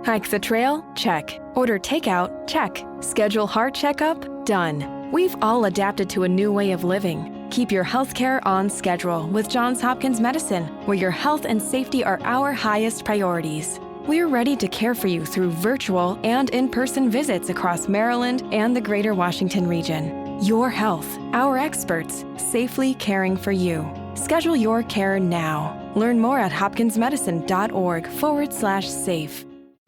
Hike the trail? Check. Order takeout? Check. Schedule heart checkup? Done. We've all adapted to a new way of living. Keep your healthcare on schedule with Johns Hopkins Medicine, where your health and safety are our highest priorities. We're ready to care for you through virtual and in-person visits across Maryland and the greater Washington region. Your health, our experts, safely caring for you. Schedule your care now. Learn more at hopkinsmedicine.org/safe.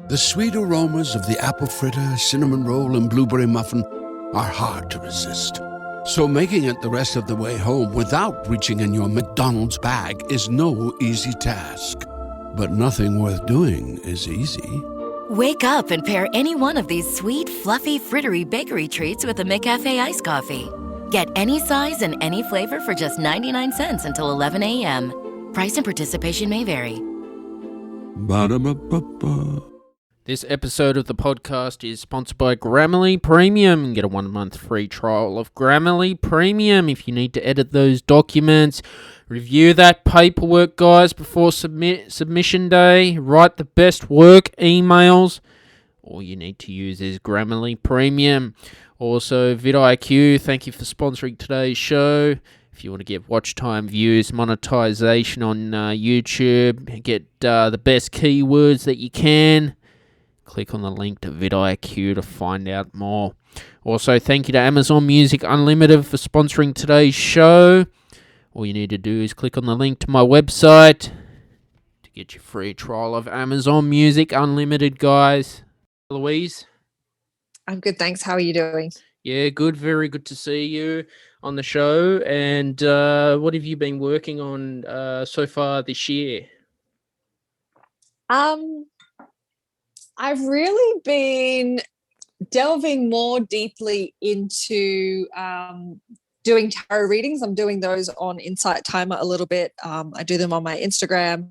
The sweet aromas of the apple fritter, cinnamon roll, and blueberry muffin are hard to resist. So making it the rest of the way home without reaching in your McDonald's bag is no easy task. But nothing worth doing is easy. Wake up and pair any one of these sweet, fluffy, frittery bakery treats with a McCafe iced coffee. Get any size and any flavor for just 99 cents until 11 a.m. Price and participation may vary. Ba-da-ba-ba-ba. This episode of the podcast is sponsored by Grammarly Premium. Get a 1 month free trial of Grammarly Premium if you need to edit those documents. Review that paperwork, guys, before submission day. Write the best work emails. All you need to use is Grammarly Premium. Also, vidIQ, thank you for sponsoring today's show. If you want to get watch time, views, monetization on YouTube, get the best keywords that you can, click on the link to vidIQ to find out more. Also, thank you to Amazon Music Unlimited for sponsoring today's show. All you need to do is click on the link to my website to get your free trial of Amazon Music Unlimited, guys. Eloise? I'm good, thanks. How are you doing? Yeah, good. Very good to see you on the show. And what have you been working on so far this year? I've really been delving more deeply into doing tarot readings. I'm doing those on Insight Timer a little bit. I do them on my Instagram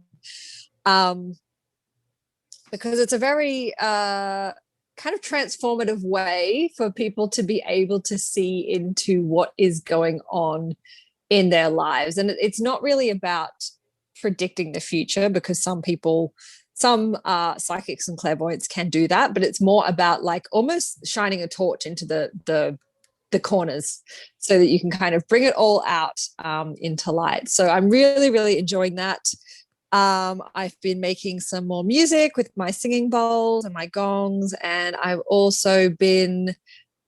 because it's a very kind of transformative way for people to be able to see into what is going on in their lives. And it's not really about predicting the future, because some psychics and clairvoyants can do that, but it's more about like almost shining a torch into the corners so that you can kind of bring it all out into light. So I'm really, really enjoying that. I've been making some more music with my singing bowls and my gongs, and I've also been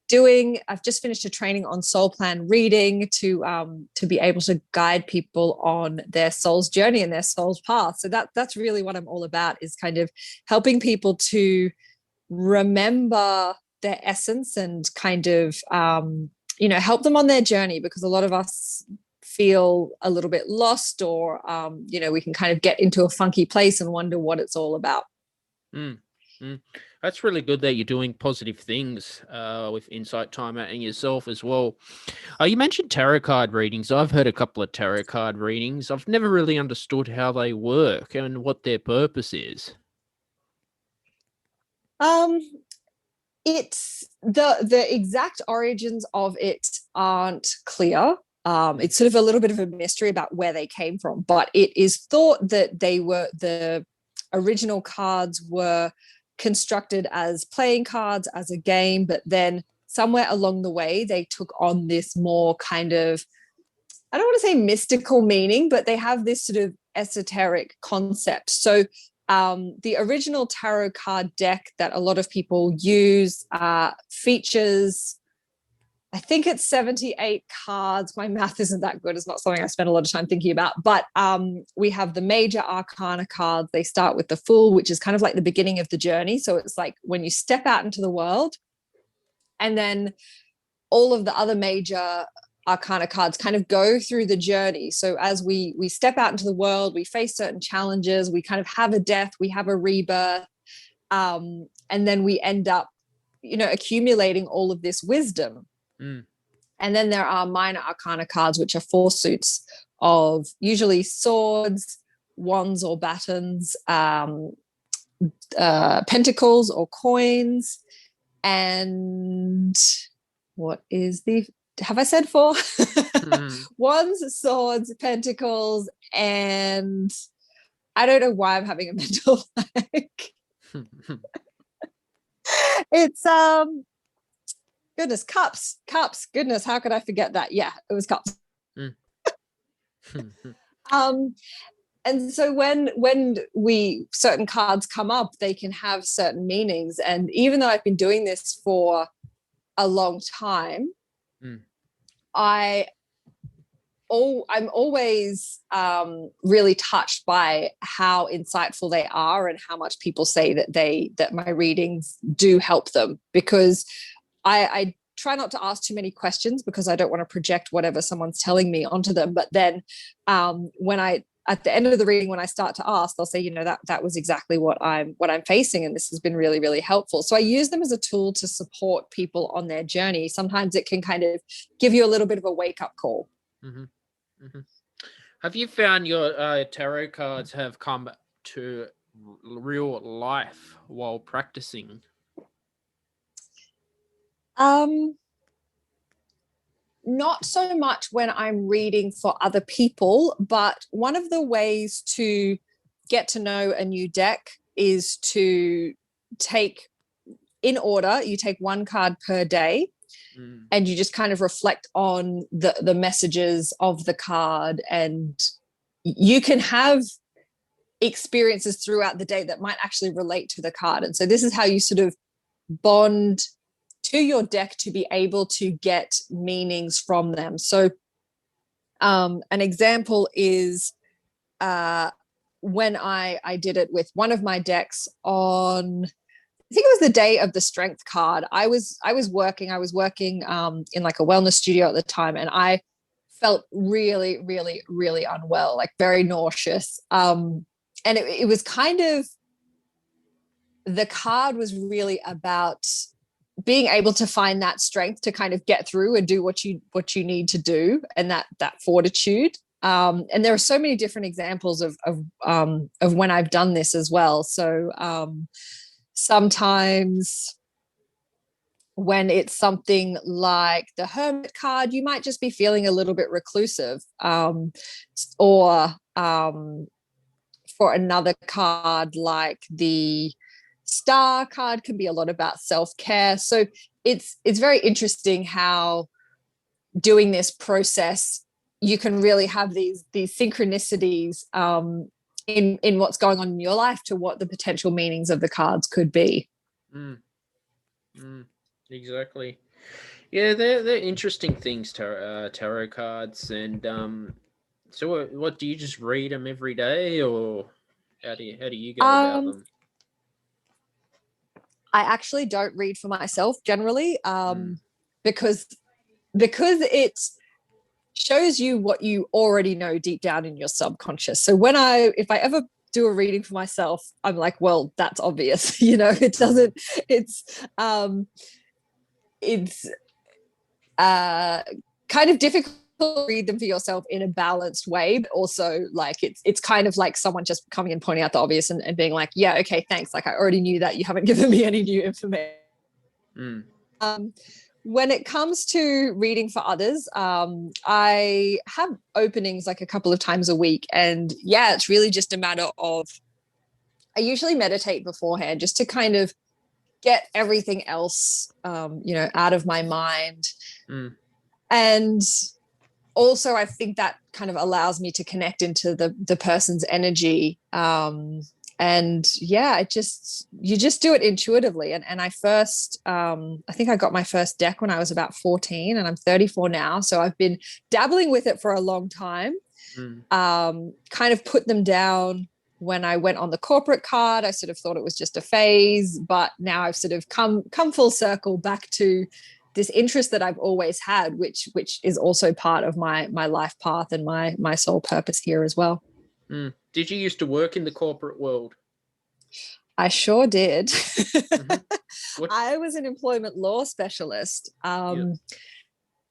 I've just finished a training on soul plan reading to be able to guide people on their soul's journey and their soul's path. So that's really what I'm all about, is kind of helping people to remember their essence and kind of, help them on their journey, because a lot of us feel a little bit lost, or, we can kind of get into a funky place and wonder what it's all about. That's really good that you're doing positive things with Insight Timer and yourself as well. You mentioned tarot card readings. I've heard a couple of tarot card readings. I've never really understood how they work and what their purpose is. It's the exact origins of it aren't clear. It's sort of a little bit of a mystery about where they came from, but it is thought that the original cards were constructed as playing cards, as a game, but then somewhere along the way they took on this more kind of, I don't want to say mystical meaning, but they have this sort of esoteric concept. So the original tarot card deck that a lot of people use features, I think it's 78 cards. My math isn't that good. It's not something I spend a lot of time thinking about. But we have the major arcana cards. They start with the Fool, which is kind of like the beginning of the journey. So it's like when you step out into the world, and then all of the other major arcana cards kind of go through the journey. So as we step out into the world, we face certain challenges, we kind of have a death, we have a rebirth, and then we end up, accumulating all of this wisdom. And then there are minor arcana cards, which are 4 suits of usually swords, wands or batons, pentacles or coins, and what is have I said 4? Wands, swords, pentacles, and I don't know why I'm having a mental blank. It's goodness, cups. Goodness, how could I forget that? Yeah, it was cups. Mm. And so when we certain cards come up, they can have certain meanings. And even though I've been doing this for a long time, I'm always really touched by how insightful they are and how much people say that my readings do help them, because I try not to ask too many questions because I don't want to project whatever someone's telling me onto them. But then when at the end of the reading, when I start to ask, they'll say, that was exactly what I'm facing. And this has been really, really helpful. So I use them as a tool to support people on their journey. Sometimes it can kind of give you a little bit of a wake up call. Mm-hmm. Mm-hmm. Have you found your tarot cards have come to real life while practicing? Not so much when I'm reading for other people, but one of the ways to get to know a new deck is to take, in order, you take one card per day, and you just kind of reflect on the messages of the card, and you can have experiences throughout the day that might actually relate to the card. And so this is how you sort of bond to your deck to be able to get meanings from them. So an example is when I did it with one of my decks on, I think it was the day of the strength card. I was working in like a wellness studio at the time, and I felt really, really, really unwell, like very nauseous. And it was kind of, the card was really about being able to find that strength to kind of get through and do what you need to do, and that fortitude. And there are so many different examples of when I've done this as well. So sometimes when it's something like the Hermit card, you might just be feeling a little bit reclusive, or for another card like the Star card can be a lot about self-care. So it's very interesting how doing this process, you can really have these synchronicities in what's going on in your life to what the potential meanings of the cards could be. Exactly. Yeah, they're interesting things, tarot cards. And so what do you just read them every day, or how do you go about them? I actually don't read for myself generally, because it shows you what you already know deep down in your subconscious. So if I ever do a reading for myself, I'm like, well, that's obvious. It doesn't, it's kind of difficult to read them for yourself in a balanced way, but also like it's kind of like someone just coming and pointing out the obvious and being like, yeah, okay, thanks, like I already knew that, you haven't given me any new information. When it comes to reading for others, I have openings like a couple of times a week, and yeah, it's really just a matter of, I usually meditate beforehand just to kind of get everything else out of my mind. And also I think that kind of allows me to connect into the person's energy. And yeah, you just do it intuitively. And I first, I think I got my first deck when I was about 14, and I'm 34 now. So I've been dabbling with it for a long time. Kind of put them down when I went on the corporate card. I sort of thought it was just a phase, but now I've sort of come full circle back to this interest that I've always had, which is also part of my life path and my sole purpose here as well. Did you used to work in the corporate world? I sure did. I was an employment law specialist.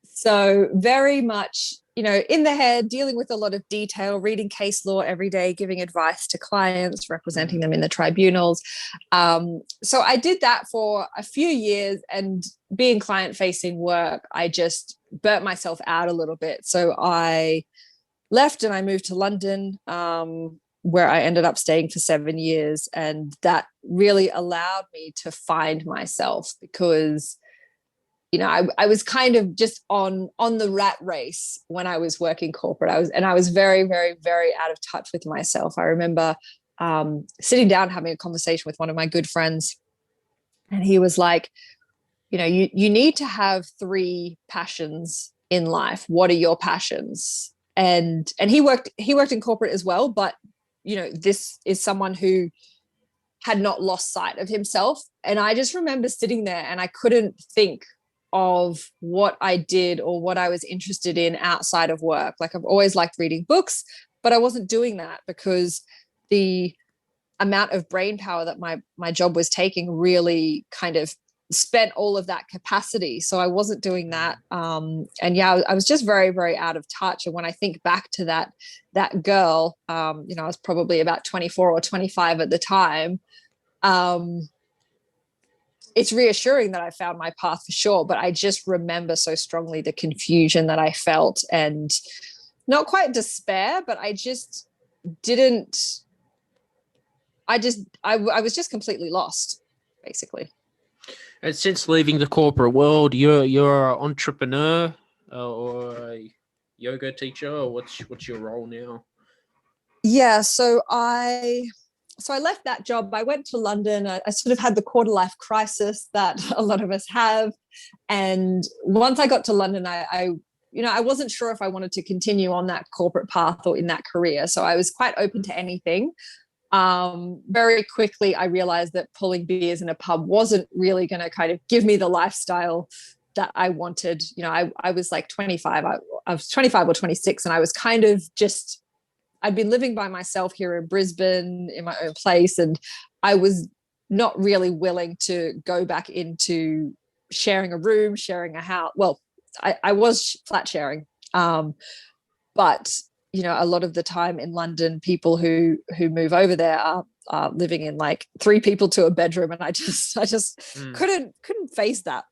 So very much, in the head, dealing with a lot of detail, reading case law every day, giving advice to clients, representing them in the tribunals. So I did that for a few years, and being client-facing work, I just burnt myself out a little bit. So I left and I moved to London, where I ended up staying for 7 years. And that really allowed me to find myself because, I was kind of just on the rat race when I was working corporate. I was very, very, very out of touch with myself. I remember sitting down, having a conversation with one of my good friends, and he was like, you need to have 3 passions in life. What are your passions? And he worked in corporate as well, but this is someone who had not lost sight of himself. And I just remember sitting there and I couldn't think of what I did or what I was interested in outside of work. Like, I've always liked reading books, but I wasn't doing that because the amount of brain power that my job was taking really kind of spent all of that capacity. So I wasn't doing that. And yeah, I was just very, very out of touch. And when I think back to that girl, I was probably about 24 or 25 at the time. It's reassuring that I found my path for sure, but I just remember so strongly the confusion that I felt, and not quite despair, but I just didn't, I was just completely lost, basically. And since leaving the corporate world, you're an entrepreneur or a yoga teacher, or what's your role now? Yeah, so I left that job. I went to London. I sort of had the quarter life crisis that a lot of us have. And once I got to London, I wasn't sure if I wanted to continue on that corporate path or in that career. So I was quite open to anything. Very quickly, I realized that pulling beers in a pub wasn't really going to kind of give me the lifestyle that I wanted. I was like 25. I was 25 or 26, and I was kind of just, I'd been living by myself here in Brisbane in my own place, and I was not really willing to go back into sharing a room, sharing a house. Well, I was flat sharing, but a lot of the time in London, people who move over there are living in like 3 people to a bedroom, and I just couldn't face that.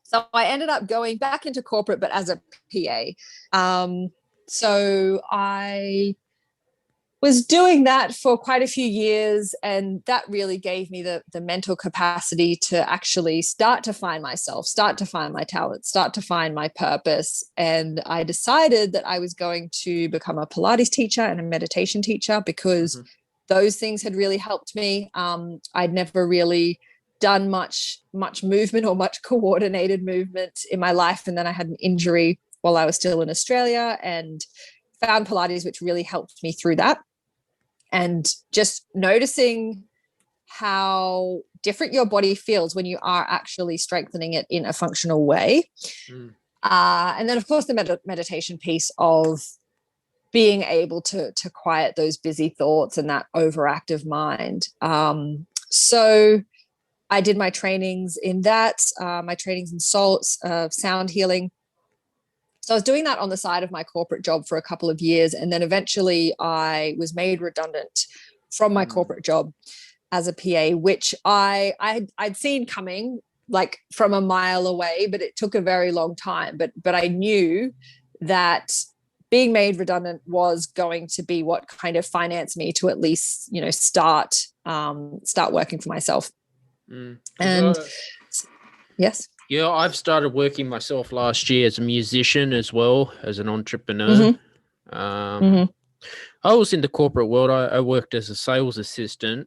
So I ended up going back into corporate, but as a PA. So I was doing that for quite a few years, and that really gave me the mental capacity to actually start to find myself, start to find my talent, start to find my purpose. And I decided that I was going to become a Pilates teacher and a meditation teacher because those things had really helped me. I'd never really done much movement or much coordinated movement in my life, and then I had an injury while I was still in Australia and found Pilates, which really helped me through that. And just noticing how different your body feels when you are actually strengthening it in a functional way. And then, of course, the meditation piece of being able to quiet those busy thoughts and that overactive mind. So I did my trainings in that, my trainings in sound healing. So I was doing that on the side of my corporate job for a couple of years. And then eventually I was made redundant from my corporate job as a PA, which I'd seen coming like from a mile away, but it took a very long time. But I knew that being made redundant was going to be what kind of financed me to at least, start working for myself. And yes. Yeah, I've started working myself last year as a musician as well as an entrepreneur. I was in the corporate world. I worked as a sales assistant.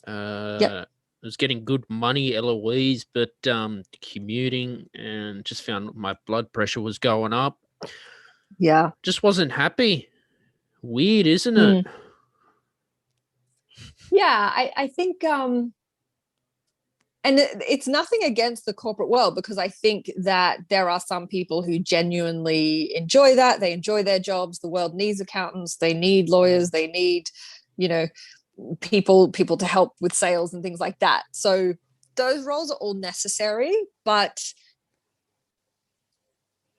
I was getting good money, Eloise, but commuting, and just found my blood pressure was going up. Yeah. Just wasn't happy. Weird, isn't it? Yeah, I think and it's nothing against the corporate world, because I think that there are some people who genuinely enjoy that. They enjoy their jobs. The world needs accountants. They need lawyers. They need, people to help with sales and things like that. So those roles are all necessary. But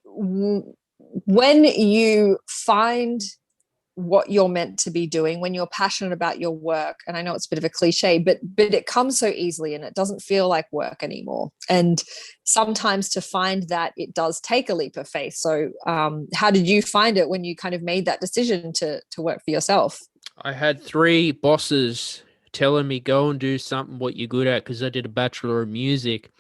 when you find what you're meant to be doing, when you're passionate about your work, and I know it's a bit of a cliche, but it comes so easily and it doesn't feel like work anymore. And sometimes to find that, it does take a leap of faith. So how did you find it when you kind of made that decision to work for yourself? I had 3 bosses telling me go and do something what you're good at because I did a Bachelor of Music.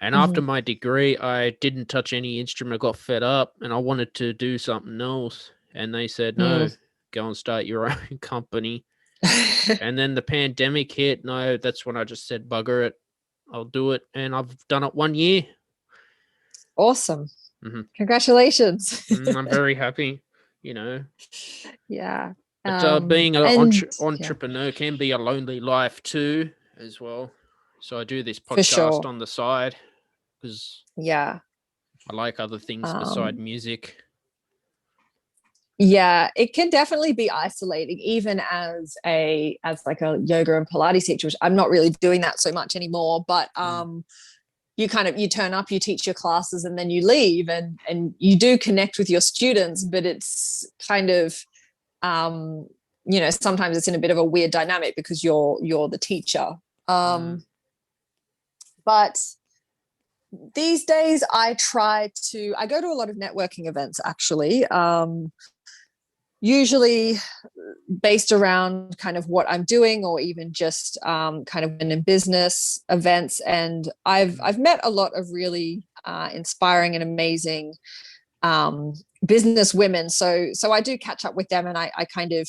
And after Mhm. my degree, I didn't touch any instrument. I got fed up and I wanted to do something else. And they said, no, Mm. go and start your own company. And then the pandemic hit. No, that's when I just said, bugger it. I'll do it. And I've done it 1 year. Awesome. hmm Congratulations. I'm very happy, you know. Yeah. But being an And yeah, entrepreneur can be a lonely life too, as well. So I do this for podcast sure. on the side because Yeah. I like other things beside Um, music. yeah, it can definitely be isolating, even as like a yoga and Pilates teacher, which I'm not really doing that so much anymore. But Mm. you turn up, you teach your classes, and then you leave, and you do connect with your students, but it's kind of um, sometimes it's in a bit of a weird dynamic because you're the teacher. Mm. But these days I go to a lot of networking events actually, usually based around kind of what I'm doing, or even just kind of in business events. And I've met a lot of really inspiring and amazing business women. So I do catch up with them, and I kind of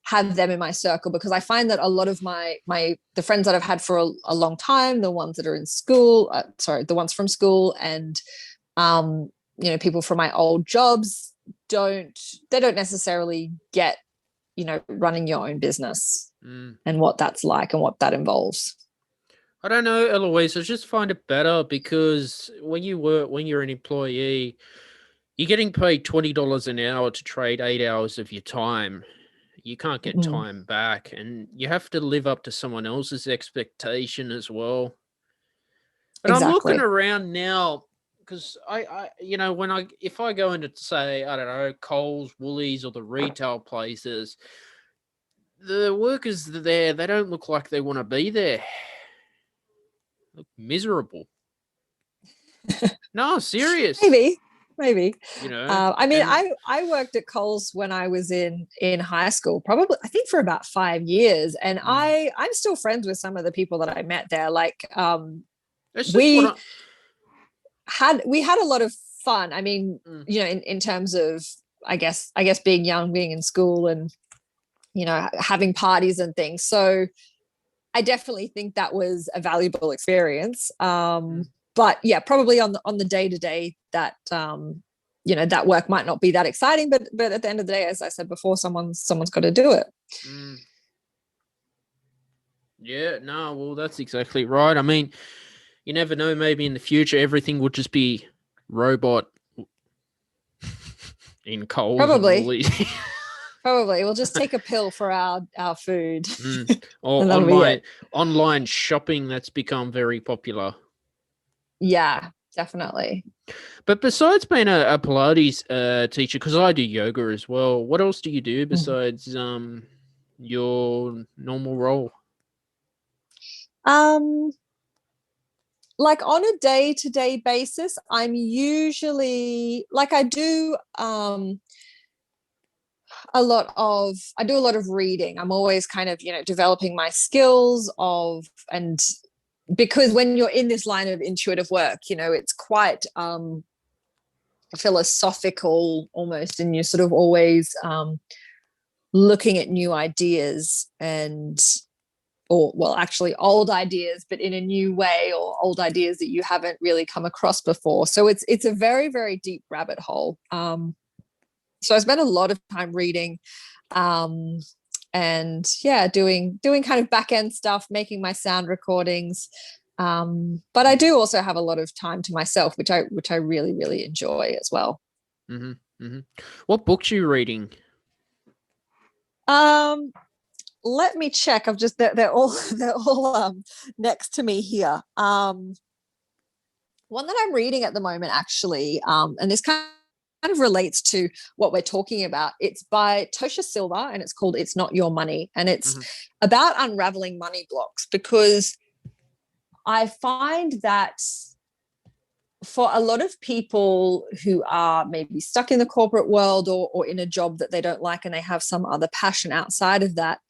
have them in my circle, because I find that a lot of the friends that I've had for a long time, the ones that are in school, the ones from school, and people from my old jobs don't necessarily get running your own business Mm. and what that's like and what that involves. I don't know, Eloise. I just find it better because when you're an employee, you're getting paid $20 an hour to trade 8 hours of your time. You can't get Mm, time back, and you have to live up to someone else's expectation as well. But I'm looking exactly. around now because if I go into, say, I don't know, Coles, Woolies, or the retail places, the workers there, they don't look like they want to be there. Look miserable. No, serious. Maybe. You know, I mean, and I worked at Coles when I was in high school, probably I think for about 5 years, and mm, I'm still friends with some of the people that I met there. Like it's just what we I. had a lot of fun. I mean, Mm, in terms of I guess being young, being in school, and having parties and things. So I definitely think that was a valuable experience. mm. But yeah, probably on the day to day, that that work might not be that exciting, but at the end of the day, as I said before, someone's got to do it. Mm. Yeah, no, well, that's exactly right. I mean, you never know. Maybe in the future, everything will just be robot in Coles and Probably, Woolies. probably we'll just take a pill for our food, Or and that'll be it. online shopping that's become very popular. Yeah, definitely. But besides being a Pilates teacher, because I do yoga as well, what else do you do Mhm. besides your normal role? Um, like on a day-to-day basis, I'm usually like I do a lot of reading. I'm always kind of, developing my skills and because when you're in this line of intuitive work, it's quite philosophical almost, and you're sort of always looking at new ideas, or well, actually old ideas, but in a new way, or old ideas that you haven't really come across before. So it's a very, very deep rabbit hole. So I spent a lot of time reading, um, and yeah, doing kind of back end stuff, making my sound recordings. But I do also have a lot of time to myself, which I really, really enjoy as well. Mm-hmm, mm-hmm. What books are you reading? Um, Let me check. They're all they're all next to me here. One that I'm reading at the moment, actually, and this kind of relates to what we're talking about. It's by Tosha Silver, and it's called "It's Not Your Money," and it's Mm-hmm, about unraveling money blocks, because I find that for a lot of people who are maybe stuck in the corporate world or in a job that they don't like and they have some other passion outside of that,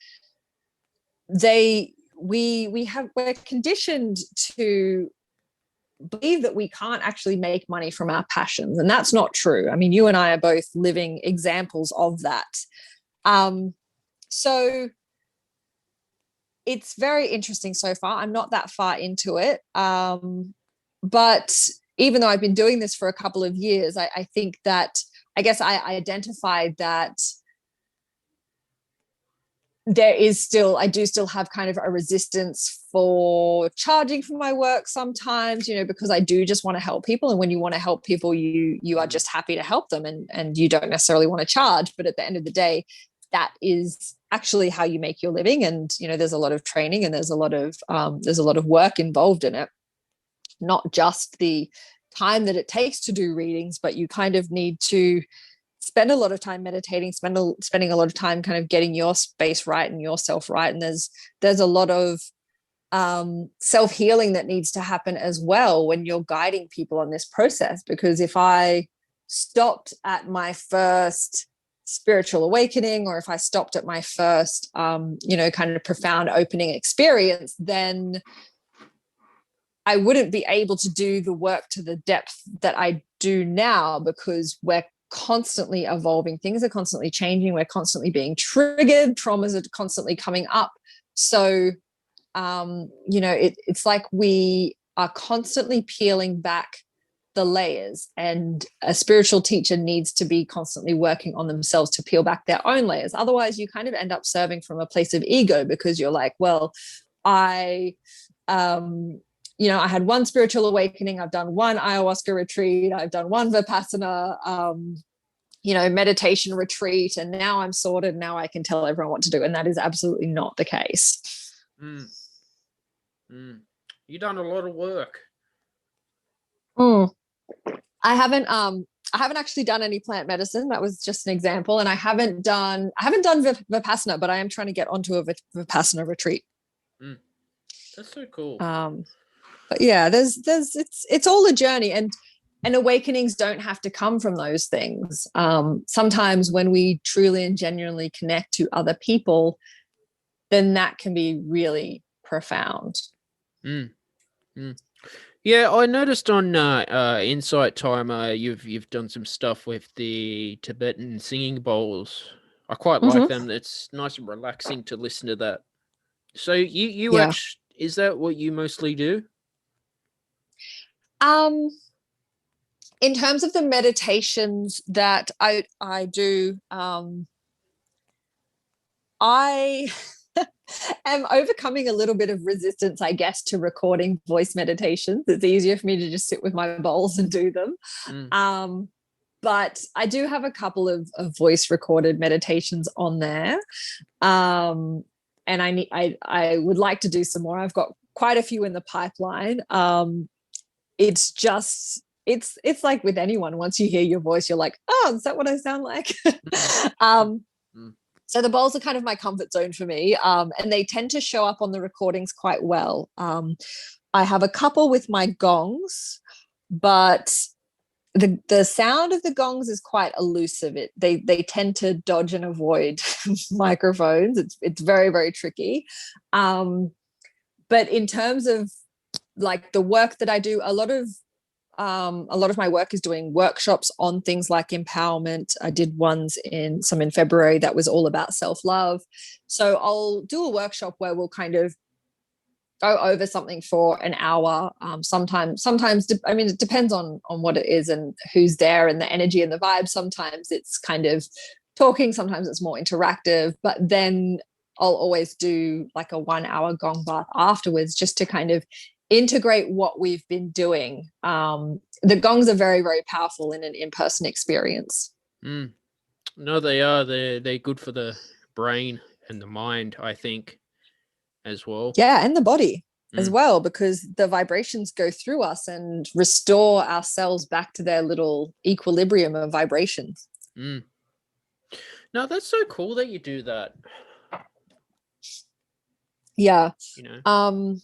we're conditioned to believe that we can't actually make money from our passions, and that's not true. I mean, you and I are both living examples of that. So it's very interesting so far. I'm not that far into it, but even though I've been doing this for a couple of years, I think that I guess I identified that I do still have kind of a resistance for charging for my work sometimes, because I do just want to help people. And when you want to help people, you are just happy to help them, and you don't necessarily want to charge. But at the end of the day, that is actually how you make your living. And, there's a lot of training and there's a lot of work involved in it, not just the time that it takes to do readings, but you kind of need to spend a lot of time meditating, spending a lot of time kind of getting your space right and yourself right. And there's a lot of self-healing that needs to happen as well when you're guiding people on this process. Because if I stopped at my first spiritual awakening, or if I stopped at my first, kind of profound opening experience, then I wouldn't be able to do the work to the depth that I do now, because we're constantly evolving. Things are constantly changing. We're constantly being triggered. Traumas are constantly coming up. So, it's like we are constantly peeling back the layers, and a spiritual teacher needs to be constantly working on themselves to peel back their own layers. Otherwise, you kind of end up serving from a place of ego, because you're like, well, I had one spiritual awakening, I've done one ayahuasca retreat, I've done one Vipassana, meditation retreat, and now I'm sorted. Now I can tell everyone what to do. And that is absolutely not the case. You've done a lot of work. I haven't actually done any plant medicine. That was just an example. And I haven't done Vipassana, but I am trying to get onto a Vipassana retreat. That's so cool. But yeah, it's all a journey, and awakenings don't have to come from those things. Sometimes when we truly and genuinely connect to other people, then that can be really profound. Yeah, I noticed on Insight Timer, you've done some stuff with the Tibetan singing bowls. I quite like them. It's nice and relaxing to listen to that. So you actually, is that what you mostly do? In terms of the meditations that I do, I am overcoming a little bit of resistance, I guess, to recording voice meditations. It's easier for me to just sit with my bowls and do them. But I do have a couple of voice recorded meditations on there. And I would like to do some more. I've got quite a few in the pipeline. It's like with anyone, once you hear your voice, you're like, oh, is that what I sound like? So the bowls are kind of my comfort zone for me. And they tend to show up on the recordings quite well. I have a couple with my gongs, but the sound of the gongs is quite elusive. They tend to dodge and avoid microphones. It's very, very tricky. But in terms of like the work that I do, a lot of my work is doing workshops on things like empowerment. I did in February that was all about self-love. So I'll do a workshop where we'll kind of go over something for an hour. Sometimes, I mean, it depends on what it is and who's there and the energy and the vibe. Sometimes it's kind of talking, sometimes it's more interactive, but then I'll always do like a 1 hour gong bath afterwards, just to kind of integrate what we've been doing. The gongs are very, very powerful in an in-person experience. No, they are. They're good for the brain and the mind, I think, as well. Yeah, and the body as well, because the vibrations go through us and restore our cells back to their little equilibrium of vibrations. No, that's so cool that you do that. Yeah. You know.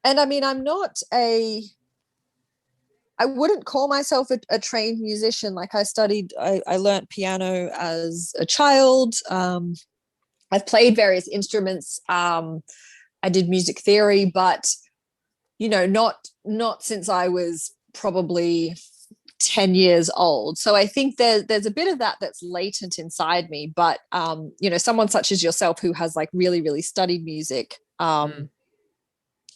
And I mean, I'm not a I wouldn't call myself a trained musician. Like I learned piano as a child. I've played various instruments. I did music theory, but not since I was probably 10 years old. So I think there's a bit of that that's latent inside me. But someone such as yourself who has like really, really studied music, I'm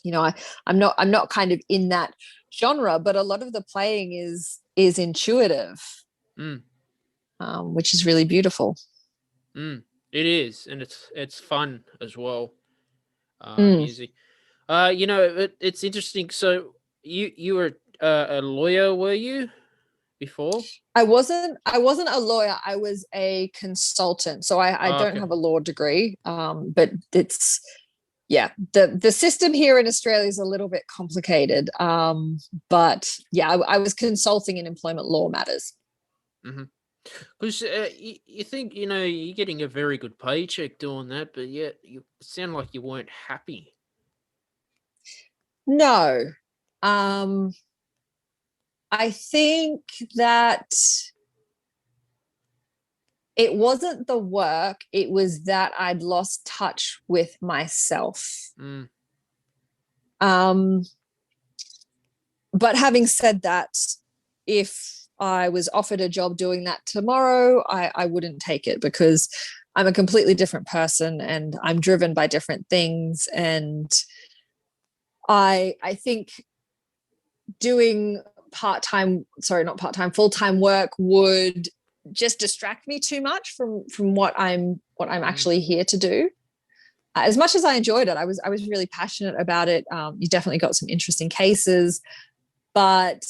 not kind of in that genre, but a lot of the playing is intuitive, which is really beautiful. It is, and it's fun as well. Music. It's interesting. So you were a lawyer, were you, before? I wasn't a lawyer. I was a consultant. So I don't have a law degree. But it's the system here in Australia is a little bit complicated. But yeah, I was consulting in employment law matters. Mm-hmm. Because you think, you're getting a very good paycheck doing that, but yet you sound like you weren't happy. No. I think that it wasn't the work, it was that I'd lost touch with myself. But having said that, if I was offered a job doing that tomorrow, I wouldn't take it, because I'm a completely different person and I'm driven by different things. And I think doing full-time work would just distract me too much from what I'm actually here to do. As much as I enjoyed it, I was really passionate about it. You definitely got some interesting cases, but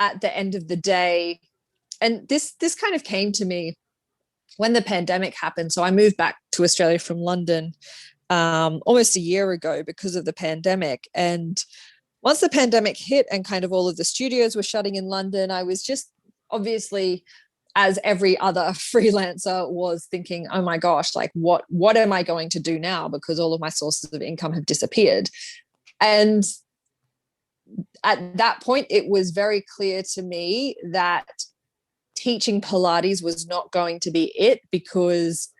at the end of the day, and this kind of came to me when the pandemic happened. So I moved back to Australia from London almost a year ago because of the pandemic. And once the pandemic hit and kind of all of the studios were shutting in London, I was just obviously, as every other freelancer, was thinking, oh my gosh, like what am I going to do now? Because all of my sources of income have disappeared. And at that point, it was very clear to me that teaching Pilates was not going to be it, because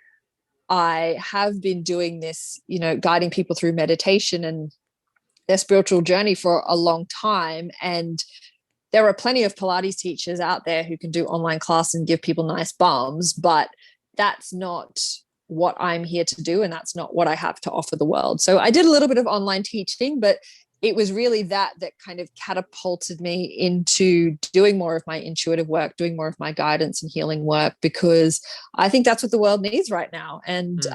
I have been doing this, guiding people through meditation and their spiritual journey for a long time. And there are plenty of Pilates teachers out there who can do online class and give people nice bums, but that's not what I'm here to do. And that's not what I have to offer the world. So I did a little bit of online teaching, but it was really that kind of catapulted me into doing more of my intuitive work, doing more of my guidance and healing work, because I think that's what the world needs right now. And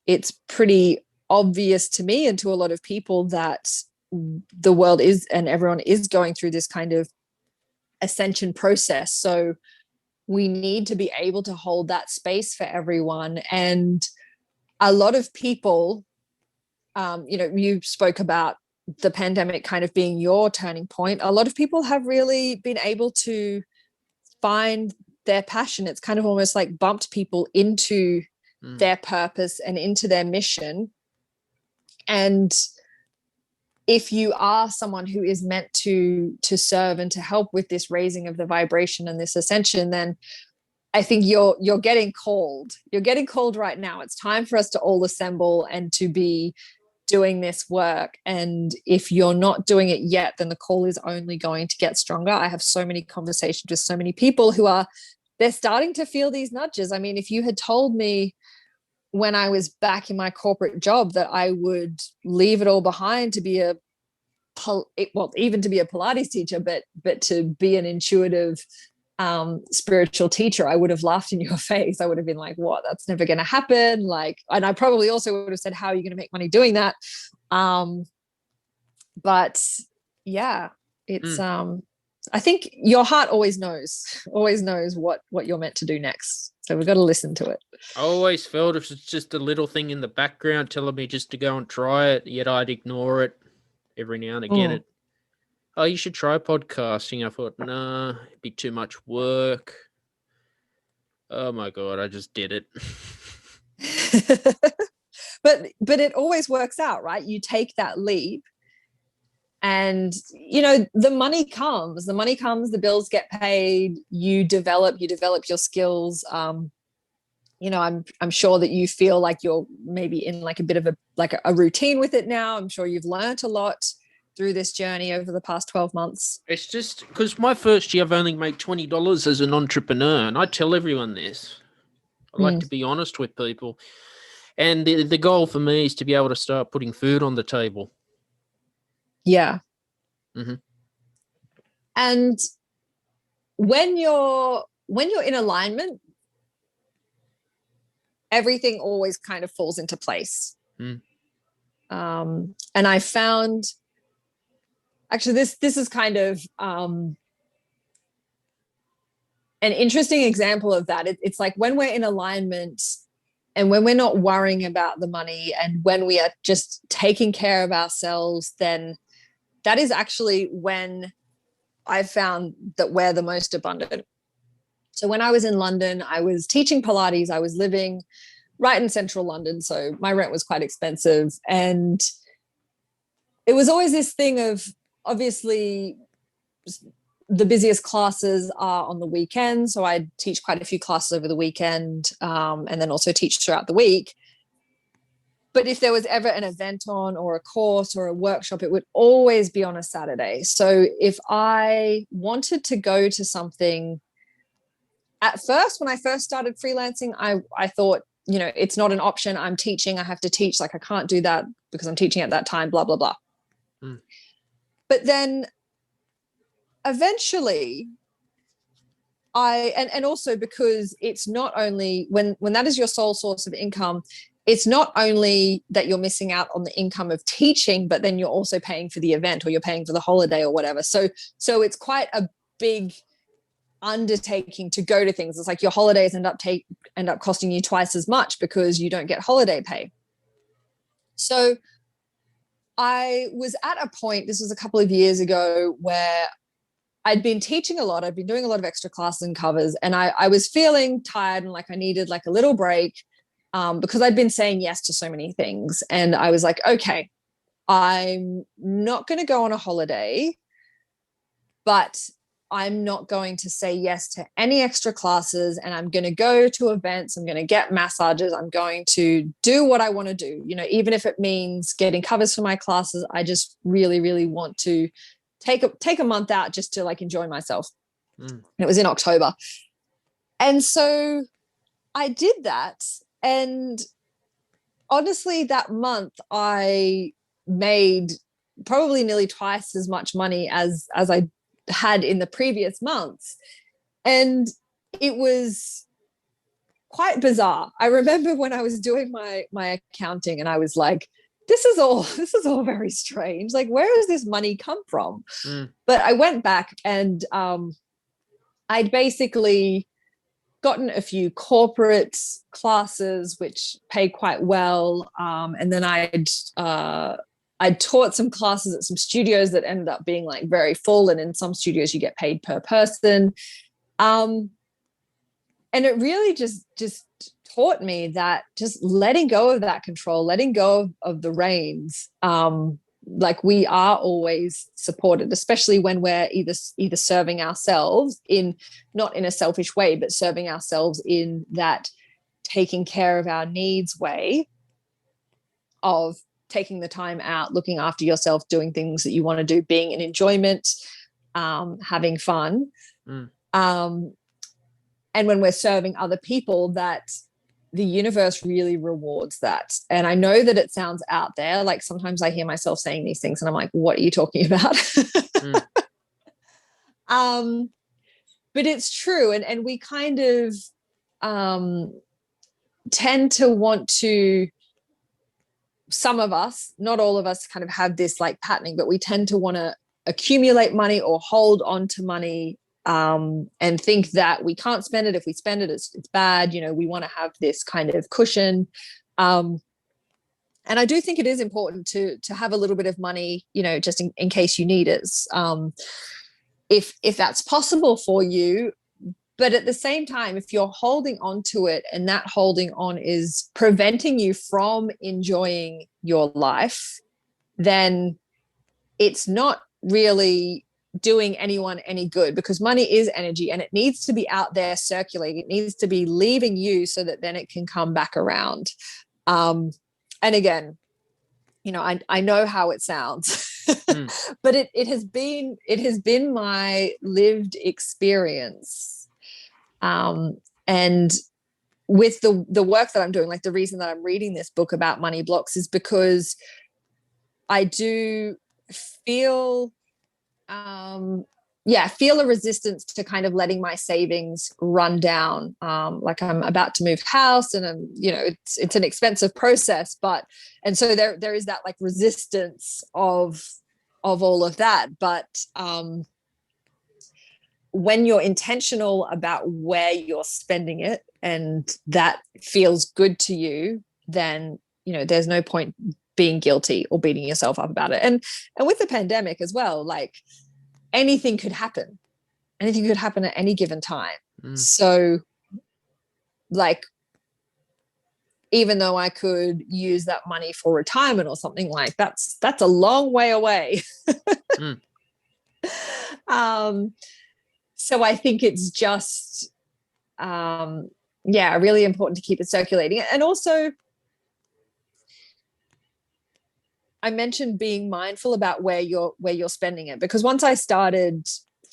it's pretty obvious to me and to a lot of people that the world is, and everyone is going through this kind of ascension process. So we need to be able to hold that space for everyone. And a lot of people, you spoke about the pandemic kind of being your turning point. A lot of people have really been able to find their passion. It's kind of almost like bumped people into their purpose and into their mission. And if you are someone who is meant to serve and to help with this raising of the vibration and this ascension, then I think you're getting called. You're getting called right now. It's time for us to all assemble and to be doing this work. And if you're not doing it yet, then the call is only going to get stronger. I have so many conversations with so many people who they're starting to feel these nudges. I mean, if you had told me when I was back in my corporate job that I would leave it all behind to be even to be a Pilates teacher, but to be an intuitive spiritual teacher, I would have laughed in your face. I would have been like, what? That's never going to happen. Like, and I probably also would have said, how are you going to make money doing that? But yeah, it's, I think your heart always knows what you're meant to do next. So we've got to listen to it. I always felt if it's just a little thing in the background telling me just to go and try it, yet I'd ignore it every now and again. Oh, you should try podcasting. I thought, nah, it'd be too much work. Oh my God, I just did it. But it always works out, right? You take that leap And, the money comes, the bills get paid, you develop your skills. I'm sure that you feel like you're maybe in like a bit of a routine with it now. I'm sure you've learnt a lot through this journey over the past 12 months. It's just because my first year I've only made $20 as an entrepreneur, and I tell everyone this. I like to be honest with people. And the goal for me is to be able to start putting food on the table. Yeah. Mm-hmm. And when you're in alignment, everything always kind of falls into place. And I found, actually, this is kind of an interesting example of that. It's like when we're in alignment and when we're not worrying about the money and when we are just taking care of ourselves, then that is actually when I've found that we're the most abundant. So when I was in London, I was teaching Pilates. I was living right in central London, so my rent was quite expensive. And it was always this thing of, obviously, the busiest classes are on the weekend. So I'd teach quite a few classes over the weekend, and then also teach throughout the week. But if there was ever an event on or a course or a workshop, it would always be on a Saturday. So if I wanted to go to something, at first, when I first started freelancing, I thought, it's not an option. I'm teaching. I have to teach. Like, I can't do that because I'm teaching at that time, blah, blah, blah. But then eventually and also because it's not only when that is your sole source of income, it's not only that you're missing out on the income of teaching, but then you're also paying for the event or you're paying for the holiday or whatever. So it's quite a big undertaking to go to things. It's like your holidays end up costing you twice as much because you don't get holiday pay. So I was at a point, this was a couple of years ago, where I'd been teaching a lot. I'd been doing a lot of extra classes and covers, and I was feeling tired and like I needed like a little break. Because I'd been saying yes to so many things. And I was like, okay, I'm not going to go on a holiday, but I'm not going to say yes to any extra classes. And I'm going to go to events. I'm going to get massages. I'm going to do what I want to do. Even if it means getting covers for my classes, I just really, really want to take a month out just to like enjoy myself. And it was in October. And so I did that. And honestly, that month I made probably nearly twice as much money as I had in the previous months. And it was quite bizarre. I remember when I was doing my accounting and I was like, this is all very strange. Like, where does this money come from? But I went back and I'd basically gotten a few corporate classes which pay quite well, and then I'd taught some classes at some studios that ended up being like very full, and in some studios you get paid per person, and it really just taught me that just letting go of that control, letting go of the reins, like we are always supported, especially when we're either serving ourselves in, not in a selfish way, but serving ourselves in that taking care of our needs way of taking the time out, looking after yourself, doing things that you want to do, being in enjoyment, having fun. And when we're serving other people, that the universe really rewards that. And I know that it sounds out there. Like sometimes I hear myself saying these things and I'm like, what are you talking about? But it's true. And we kind of tend to want to, some of us, not all of us, kind of have this like patterning, but we tend to want to accumulate money or hold on to money, and think that we can't spend it. If we spend it, it's bad. We want to have this kind of cushion. And I do think it is important to have a little bit of money, just in case you need it. If that's possible for you. But at the same time, if you're holding on to it and that holding on is preventing you from enjoying your life, then it's not really doing anyone any good, because money is energy and it needs to be out there circulating. It needs to be leaving you so that then it can come back around. And again, I know how it sounds, but it has been my lived experience. And with the work that I'm doing, like the reason that I'm reading this book about money blocks is because I do feel a resistance to kind of letting my savings run down. Like I'm about to move house, and it's an expensive process, and so there is that like resistance of all of that. But when you're intentional about where you're spending it and that feels good to you, then there's no point being guilty or beating yourself up about it. And with the pandemic as well, like anything could happen at any given time. So like, even though I could use that money for retirement or something, like that's a long way away. So I think it's just really important to keep it circulating. And also, I mentioned being mindful about where you're spending it, because once I started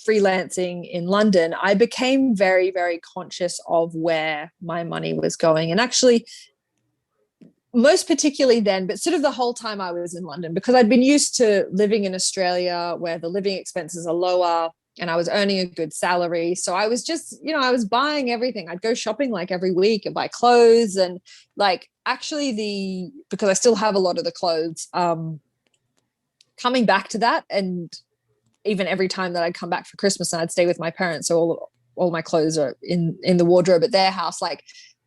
freelancing in London, I became very, very conscious of where my money was going. And actually, most particularly then, but sort of the whole time I was in London, because I'd been used to living in Australia where the living expenses are lower and I was earning a good salary. So I was just, I was buying everything. I'd go shopping like every week and buy clothes, and like actually because I still have a lot of the clothes, coming back to that, and even every time that I'd come back for Christmas and I'd stay with my parents, so all my clothes are in the wardrobe at their house, like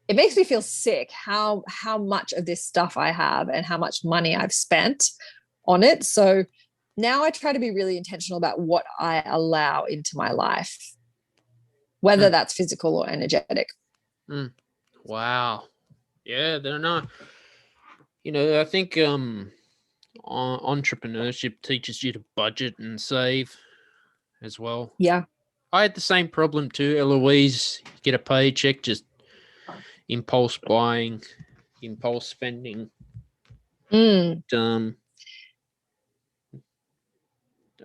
it makes me feel sick how much of this stuff I have and how much money I've spent on it. So now I try to be really intentional about what I allow into my life, whether that's physical or energetic. Wow. Yeah, they're not. I think entrepreneurship teaches you to budget and save as well. Yeah. I had the same problem too, Eloise. Get a paycheck, just impulse buying, impulse spending.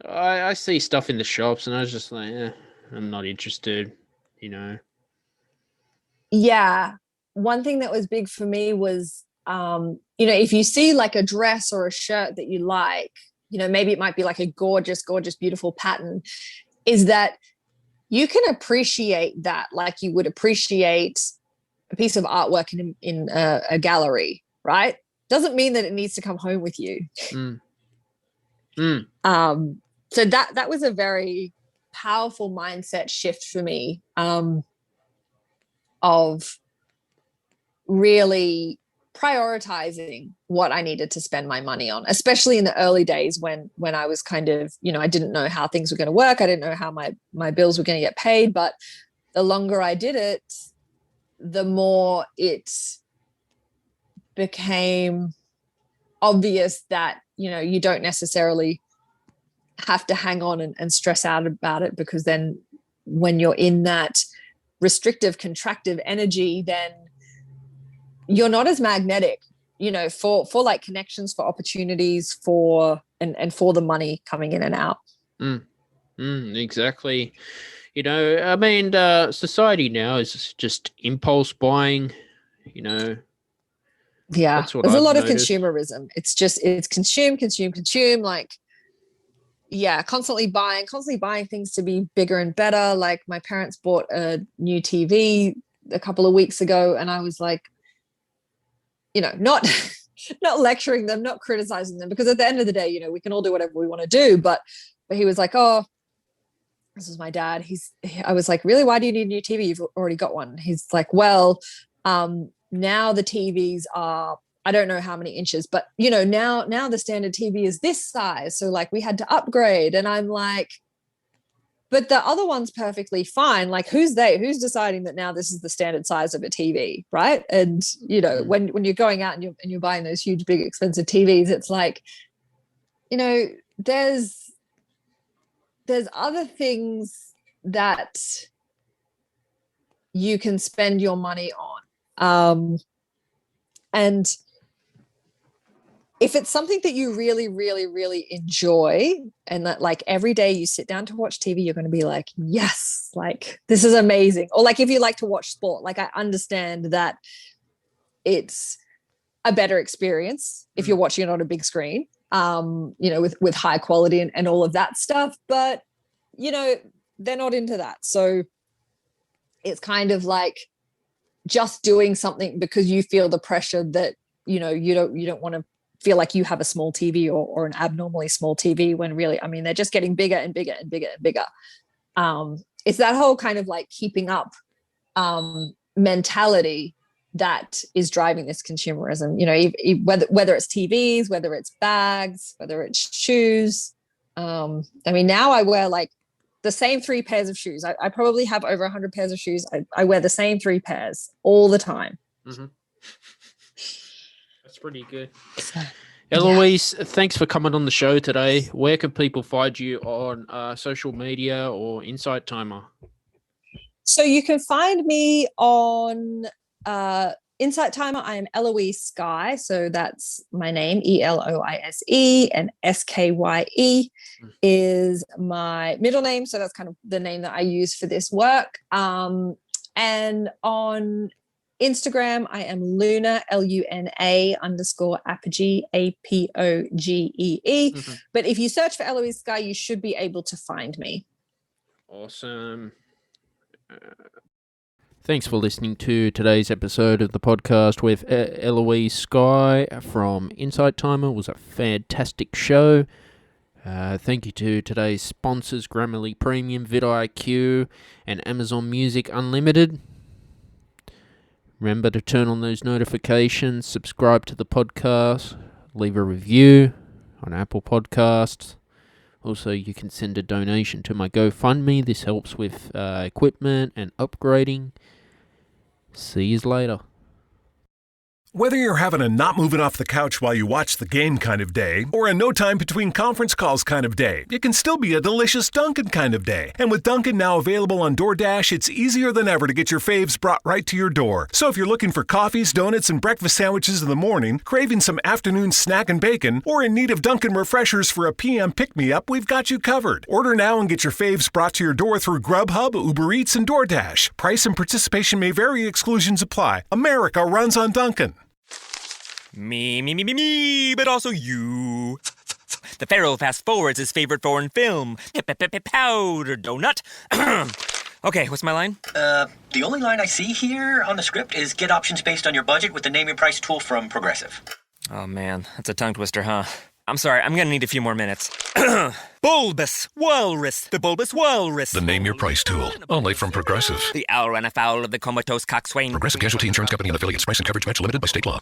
I see stuff in the shops and I was just like, I'm not interested, Yeah. One thing that was big for me was, if you see like a dress or a shirt that you like, maybe it might be like a gorgeous, gorgeous, beautiful pattern, is that you can appreciate that like you would appreciate a piece of artwork in a gallery, right? Doesn't mean that it needs to come home with you. So that was a very powerful mindset shift for me, of really prioritizing what I needed to spend my money on, especially in the early days when I was kind of, I didn't know how things were going to work. I didn't know how my bills were going to get paid. But the longer I did it, the more it became obvious that, you don't necessarily have to hang on and stress out about it, because then when you're in that restrictive, contractive energy, then you're not as magnetic, for like connections, for opportunities, for the money coming in and out. Exactly. Society now is just impulse buying, Yeah. That's what There's a I've lot noticed. of consumerism. It's consume, like, yeah, constantly buying things to be bigger and better. Like my parents bought a new TV a couple of weeks ago, and I was like, not not lecturing them, not criticizing them, because at the end of the day, we can all do whatever we want to do. But he was like, oh, this is my dad. I was like, really? Why do you need a new TV? You've already got one. He's like, well, now the TVs are, I don't know how many inches, but now the standard TV is this size. So like we had to upgrade. And I'm like, but the other one's perfectly fine. Like who's deciding that now this is the standard size of a TV, right? And when you're going out and you're buying those huge, big, expensive TVs, it's like, there's other things that you can spend your money on. And if it's something that you really, really, really enjoy, and that like every day you sit down to watch TV, you're going to be like, yes, like this is amazing. Or like if you like to watch sport, like I understand that it's a better experience if you're watching it on a big screen, with high quality and all of that stuff. But, they're not into that. So it's kind of like just doing something because you feel the pressure that, you don't want to feel like you have a small TV or an abnormally small TV, when really, I mean, they're just getting bigger and bigger and bigger and bigger. It's that whole kind of like keeping up mentality that is driving this consumerism, whether it's TVs, whether it's bags, whether it's shoes. I mean, now I wear like the same 3 pairs of shoes. I probably have over 100 pairs of shoes. I wear the same 3 pairs all the time. Mm-hmm. That's pretty good. Eloise, thanks for coming on the show today. Where can people find you on social media or Insight Timer? So you can find me on Insight Timer. I am Eloise Skye. So that's my name, Eloise, and Skye is my middle name. So that's kind of the name that I use for this work. And on Instagram, I am Luna, LUNA _Apogee, APOGEE. Mm-hmm. But if you search for Eloise Skye, you should be able to find me. Awesome. Thanks for listening to today's episode of the podcast with Eloise Skye from Insight Timer. It was a fantastic show. Thank you to today's sponsors, Grammarly Premium, vidIQ, and Amazon Music Unlimited. Remember to turn on those notifications, subscribe to the podcast, leave a review on Apple Podcasts. Also, you can send a donation to my GoFundMe. This helps with equipment and upgrading. See you later. Whether you're having a not moving off the couch while you watch the game kind of day, or a no time between conference calls kind of day, it can still be a delicious Dunkin' kind of day. And with Dunkin' now available on DoorDash, it's easier than ever to get your faves brought right to your door. So if you're looking for coffees, donuts, and breakfast sandwiches in the morning, craving some afternoon snack and bacon, or in need of Dunkin' refreshers for a PM pick-me-up, we've got you covered. Order now and get your faves brought to your door through Grubhub, Uber Eats, and DoorDash. Price and participation may vary. Exclusions apply. America runs on Dunkin'. Me, but also you. The Pharaoh fast forwards his favorite foreign film, Powder Donut. Okay, what's my line? The only line I see here on the script is get options based on your budget with the Name Your Price tool from Progressive. Oh man, that's a tongue twister, huh? I'm sorry, I'm gonna need a few more minutes. Bulbous Walrus, the Bulbous Walrus. The Name Your Price tool, only from Progressive. The owl ran afoul of the comatose coxswain. Progressive Casualty Insurance Company and affiliates. Price and coverage match limited by state law.